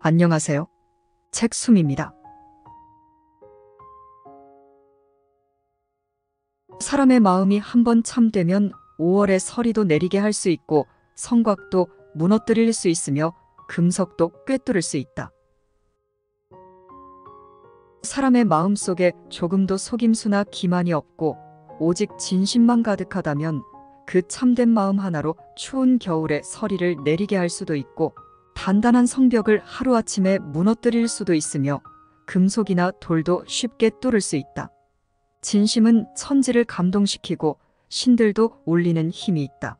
안녕하세요. 책숨입니다. 사람의 마음이 한번 참되면 5월의 서리도 내리게 할 수 있고 성곽도 무너뜨릴 수 있으며 금석도 꿰뚫을 수 있다. 사람의 마음 속에 조금도 속임수나 기만이 없고 오직 진심만 가득하다면 그 참된 마음 하나로 추운 겨울에 서리를 내리게 할 수도 있고 단단한 성벽을 하루아침에 무너뜨릴 수도 있으며 금속이나 돌도 쉽게 뚫을 수 있다. 진심은 천지를 감동시키고 신들도 울리는 힘이 있다.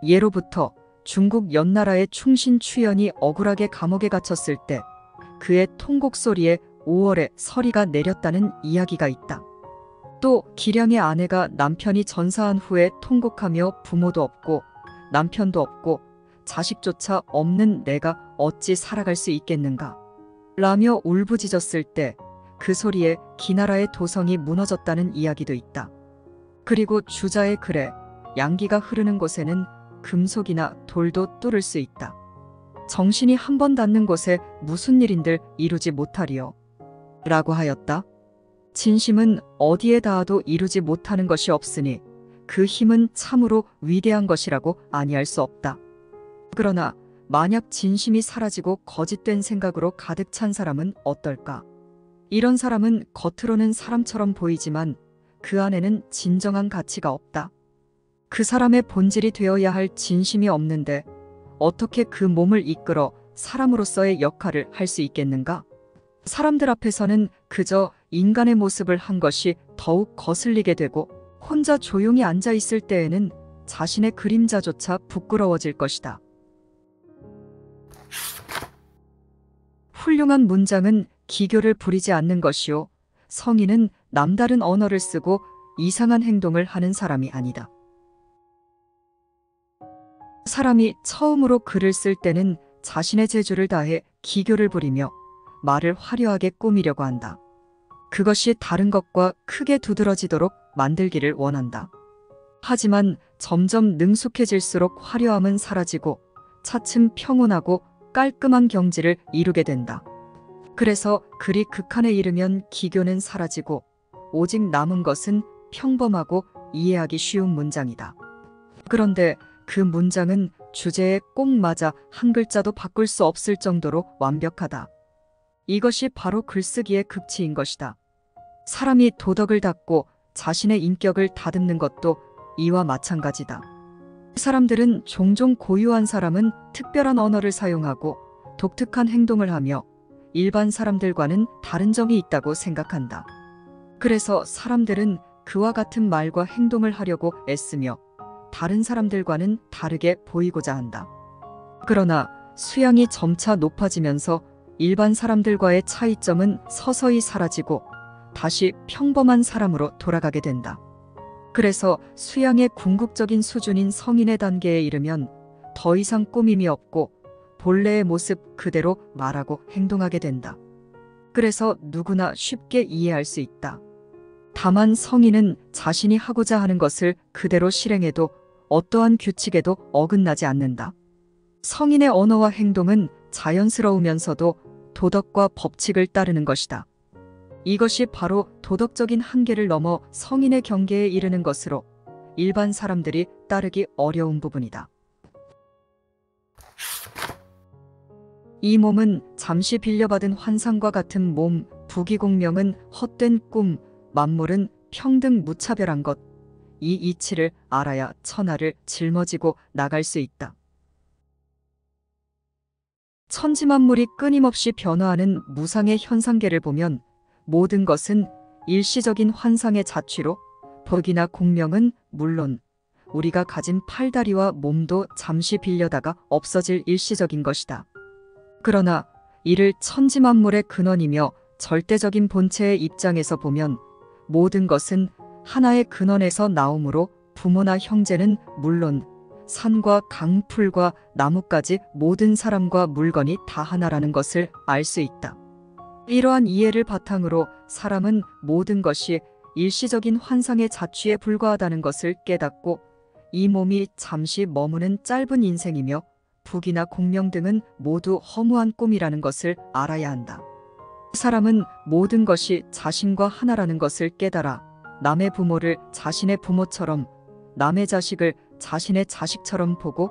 예로부터 중국 연나라의 충신 추연이 억울하게 감옥에 갇혔을 때 그의 통곡 소리에 5월에 서리가 내렸다는 이야기가 있다. 또 기량의 아내가 남편이 전사한 후에 통곡하며 부모도 없고 남편도 없고 자식조차 없는 내가 어찌 살아갈 수 있겠는가 라며 울부짖었을 때 그 소리에 기나라의 도성이 무너졌다는 이야기도 있다. 그리고 주자의 글에 양기가 흐르는 곳에는 금속이나 돌도 뚫을 수 있다. 정신이 한 번 닿는 곳에 무슨 일인들 이루지 못하리요 라고 하였다. 진심은 어디에 닿아도 이루지 못하는 것이 없으니 그 힘은 참으로 위대한 것이라고 아니할 수 없다. 그러나 만약 진심이 사라지고 거짓된 생각으로 가득 찬 사람은 어떨까? 이런 사람은 겉으로는 사람처럼 보이지만 그 안에는 진정한 가치가 없다. 그 사람의 본질이 되어야 할 진심이 없는데 어떻게 그 몸을 이끌어 사람으로서의 역할을 할 수 있겠는가? 사람들 앞에서는 그저 인간의 모습을 한 것이 더욱 거슬리게 되고 혼자 조용히 앉아 있을 때에는 자신의 그림자조차 부끄러워질 것이다. 훌륭한 문장은 기교를 부리지 않는 것이요. 성인은 남다른 언어를 쓰고 이상한 행동을 하는 사람이 아니다. 사람이 처음으로 글을 쓸 때는 자신의 재주를 다해 기교를 부리며 말을 화려하게 꾸미려고 한다. 그것이 다른 것과 크게 두드러지도록 만들기를 원한다. 하지만 점점 능숙해질수록 화려함은 사라지고 차츰 평온하고 깔끔한 경지를 이루게 된다. 그래서 글이 극한에 이르면 기교는 사라지고 오직 남은 것은 평범하고 이해하기 쉬운 문장이다. 그런데 그 문장은 주제에 꼭 맞아 한 글자도 바꿀 수 없을 정도로 완벽하다. 이것이 바로 글쓰기의 극치인 것이다. 사람이 도덕을 닦고 자신의 인격을 다듬는 것도 이와 마찬가지다. 사람들은 종종 고유한 사람은 특별한 언어를 사용하고 독특한 행동을 하며 일반 사람들과는 다른 점이 있다고 생각한다. 그래서 사람들은 그와 같은 말과 행동을 하려고 애쓰며 다른 사람들과는 다르게 보이고자 한다. 그러나 수양이 점차 높아지면서 일반 사람들과의 차이점은 서서히 사라지고 다시 평범한 사람으로 돌아가게 된다. 그래서 수양의 궁극적인 수준인 성인의 단계에 이르면 더 이상 꾸밈이 없고 본래의 모습 그대로 말하고 행동하게 된다. 그래서 누구나 쉽게 이해할 수 있다. 다만 성인은 자신이 하고자 하는 것을 그대로 실행해도 어떠한 규칙에도 어긋나지 않는다. 성인의 언어와 행동은 자연스러우면서도 도덕과 법칙을 따르는 것이다. 이것이 바로 도덕적인 한계를 넘어 성인의 경계에 이르는 것으로 일반 사람들이 따르기 어려운 부분이다. 이 몸은 잠시 빌려받은 환상과 같은 몸, 부귀공명은 헛된 꿈, 만물은 평등 무차별한 것. 이 이치를 알아야 천하를 짊어지고 나갈 수 있다. 천지만물이 끊임없이 변화하는 무상의 현상계를 보면 모든 것은 일시적인 환상의 자취로 복이나 공명은 물론 우리가 가진 팔다리와 몸도 잠시 빌려다가 없어질 일시적인 것이다. 그러나 이를 천지만물의 근원이며 절대적인 본체의 입장에서 보면 모든 것은 하나의 근원에서 나오므로 부모나 형제는 물론 산과 강, 풀과 나무까지 모든 사람과 물건이 다 하나라는 것을 알 수 있다. 이러한 이해를 바탕으로 사람은 모든 것이 일시적인 환상의 자취에 불과하다는 것을 깨닫고 이 몸이 잠시 머무는 짧은 인생이며 부귀나 공명 등은 모두 허무한 꿈이라는 것을 알아야 한다. 사람은 모든 것이 자신과 하나라는 것을 깨달아 남의 부모를 자신의 부모처럼, 남의 자식을 자신의 자식처럼 보고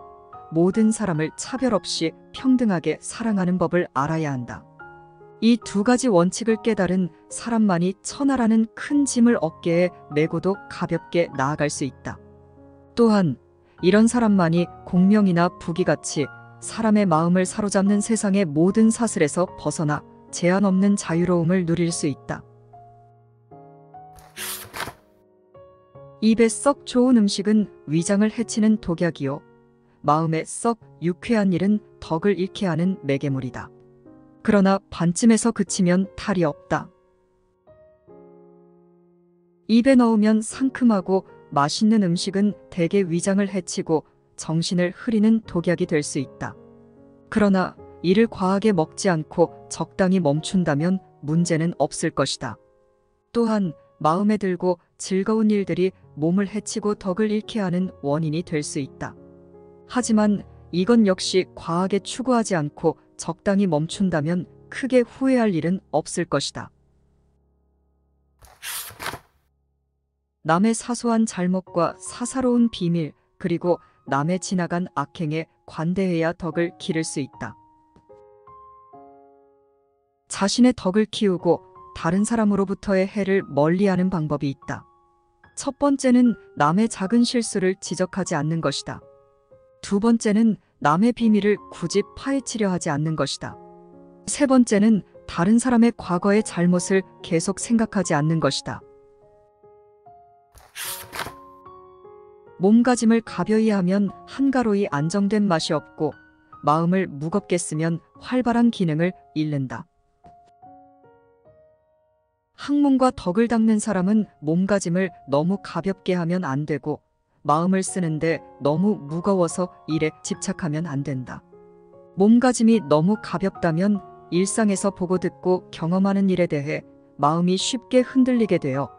모든 사람을 차별 없이 평등하게 사랑하는 법을 알아야 한다. 이 두 가지 원칙을 깨달은 사람만이 천하라는 큰 짐을 어깨에 메고도 가볍게 나아갈 수 있다. 또한 이런 사람만이 공명이나 부귀같이 사람의 마음을 사로잡는 세상의 모든 사슬에서 벗어나 제한 없는 자유로움을 누릴 수 있다. 입에 썩 좋은 음식은 위장을 해치는 독약이요, 마음에 썩 유쾌한 일은 덕을 잃게 하는 매개물이다. 그러나 반쯤에서 그치면 탈이 없다. 입에 넣으면 상큼하고 맛있는 음식은 대개 위장을 해치고 정신을 흐리는 독약이 될 수 있다. 그러나 이를 과하게 먹지 않고 적당히 멈춘다면 문제는 없을 것이다. 또한 마음에 들고 즐거운 일들이 몸을 해치고 덕을 잃게 하는 원인이 될 수 있다. 하지만 이건 역시 과하게 추구하지 않고 적당히 멈춘다면 크게 후회할 일은 없을 것이다. 남의 사소한 잘못과 사사로운 비밀, 그리고 남의 지나간 악행에 관대해야 덕을 기를 수 있다. 자신의 덕을 키우고 다른 사람으로부터의 해를 멀리하는 방법이 있다. 첫 번째는 남의 작은 실수를 지적하지 않는 것이다. 두 번째는 남의 비밀을 굳이 파헤치려 하지 않는 것이다. 세 번째는 다른 사람의 과거의 잘못을 계속 생각하지 않는 것이다. 몸가짐을 가벼이 하면 한가로이 안정된 맛이 없고, 마음을 무겁게 쓰면 활발한 기능을 잃는다. 학문과 덕을 닦는 사람은 몸가짐을 너무 가볍게 하면 안 되고, 마음을 쓰는데 너무 무거워서 일에 집착하면 안 된다. 몸가짐이 너무 가볍다면 일상에서 보고 듣고 경험하는 일에 대해 마음이 쉽게 흔들리게 되어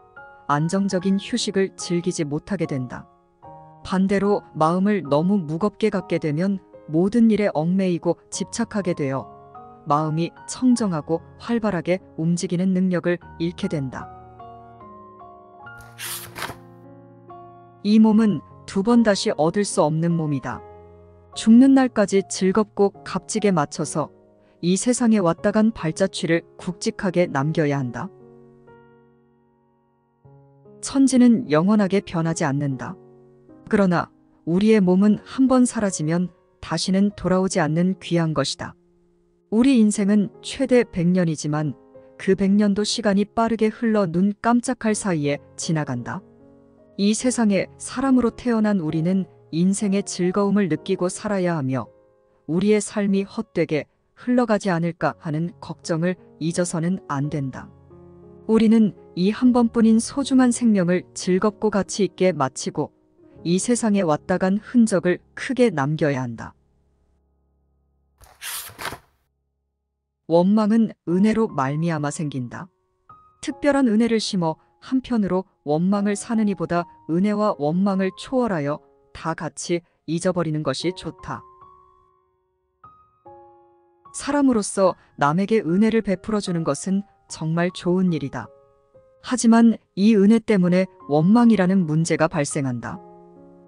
안정적인 휴식을 즐기지 못하게 된다. 반대로 마음을 너무 무겁게 갖게 되면 모든 일에 얽매이고 집착하게 되어 마음이 청정하고 활발하게 움직이는 능력을 잃게 된다. 이 몸은 두 번 다시 얻을 수 없는 몸이다. 죽는 날까지 즐겁고 값지게 맞춰서 이 세상에 왔다 간 발자취를 굵직하게 남겨야 한다. 천지는 영원하게 변하지 않는다. 그러나 우리의 몸은 한 번 사라지면 다시는 돌아오지 않는 귀한 것이다. 우리 인생은 최대 100년이지만 그 100년도 시간이 빠르게 흘러 눈 깜짝할 사이에 지나간다. 이 세상에 사람으로 태어난 우리는 인생의 즐거움을 느끼고 살아야 하며 우리의 삶이 헛되게 흘러가지 않을까 하는 걱정을 잊어서는 안 된다. 우리는 이 한 번뿐인 소중한 생명을 즐겁고 가치 있게 마치고 이 세상에 왔다 간 흔적을 크게 남겨야 한다. 원망은 은혜로 말미암아 생긴다. 특별한 은혜를 심어 한편으로 원망을 사는 이보다 은혜와 원망을 초월하여 다 같이 잊어버리는 것이 좋다. 사람으로서 남에게 은혜를 베풀어 주는 것은 정말 좋은 일이다. 하지만 이 은혜 때문에 원망이라는 문제가 발생한다.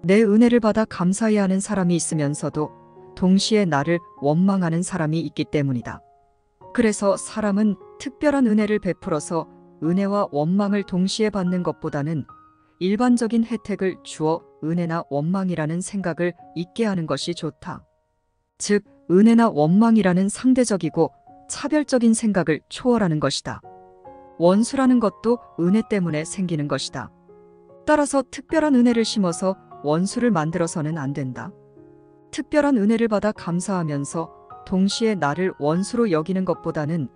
내 은혜를 받아 감사해야 하는 사람이 있으면서도 동시에 나를 원망하는 사람이 있기 때문이다. 그래서 사람은 특별한 은혜를 베풀어서 은혜와 원망을 동시에 받는 것보다는 일반적인 혜택을 주어 은혜나 원망이라는 생각을 잊게 하는 것이 좋다. 즉, 은혜나 원망이라는 상대적이고 차별적인 생각을 초월하는 것이다. 원수라는 것도 은혜 때문에 생기는 것이다. 따라서 특별한 은혜를 심어서 원수를 만들어서는 안 된다. 특별한 은혜를 받아 감사하면서 동시에 나를 원수로 여기는 것보다는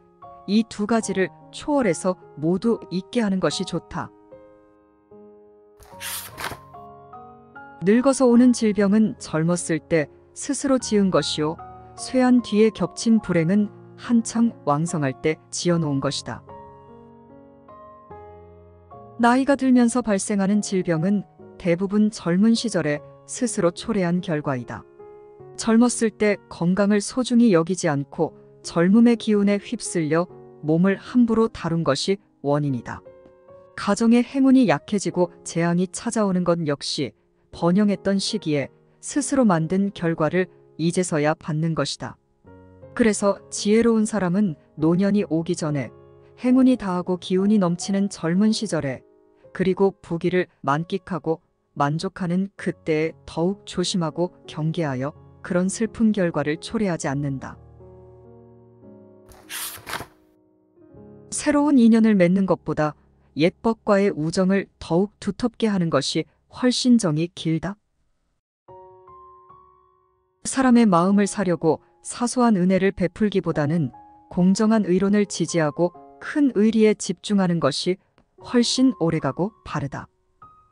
이 두 가지를 초월해서 모두 잊게 하는 것이 좋다. 늙어서 오는 질병은 젊었을 때 스스로 지은 것이요, 쇠한 뒤에 겹친 불행은 한창 왕성할 때 지어놓은 것이다. 나이가 들면서 발생하는 질병은 대부분 젊은 시절에 스스로 초래한 결과이다. 젊었을 때 건강을 소중히 여기지 않고 젊음의 기운에 휩쓸려 몸을 함부로 다룬 것이 원인이다. 가정의 행운이 약해지고 재앙이 찾아오는 것 역시 번영했던 시기에 스스로 만든 결과를 이제서야 받는 것이다. 그래서 지혜로운 사람은 노년이 오기 전에 행운이 다하고 기운이 넘치는 젊은 시절에 그리고 부귀를 만끽하고 만족하는 그때에 더욱 조심하고 경계하여 그런 슬픈 결과를 초래하지 않는다. 새로운 인연을 맺는 것보다 옛법과의 우정을 더욱 두텁게 하는 것이 훨씬 정이 길다. 사람의 마음을 사려고 사소한 은혜를 베풀기보다는 공정한 의론을 지지하고 큰 의리에 집중하는 것이 훨씬 오래가고 바르다.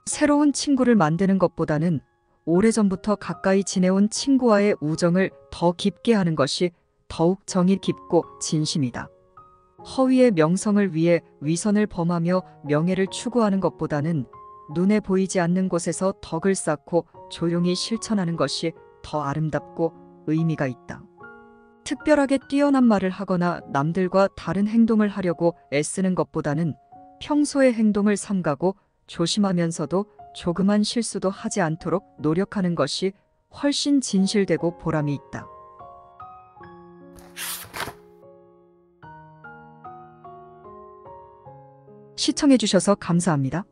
새로운 친구를 만드는 것보다는 오래전부터 가까이 지내온 친구와의 우정을 더 깊게 하는 것이 더욱 정이 깊고 진심이다. 허위의 명성을 위해 위선을 범하며 명예를 추구하는 것보다는 눈에 보이지 않는 곳에서 덕을 쌓고 조용히 실천하는 것이 더 아름답고 의미가 있다. 특별하게 뛰어난 말을 하거나 남들과 다른 행동을 하려고 애쓰는 것보다는 평소의 행동을 삼가고 조심하면서도 조그만 실수도 하지 않도록 노력하는 것이 훨씬 진실되고 보람이 있다. 시청해주셔서 감사합니다.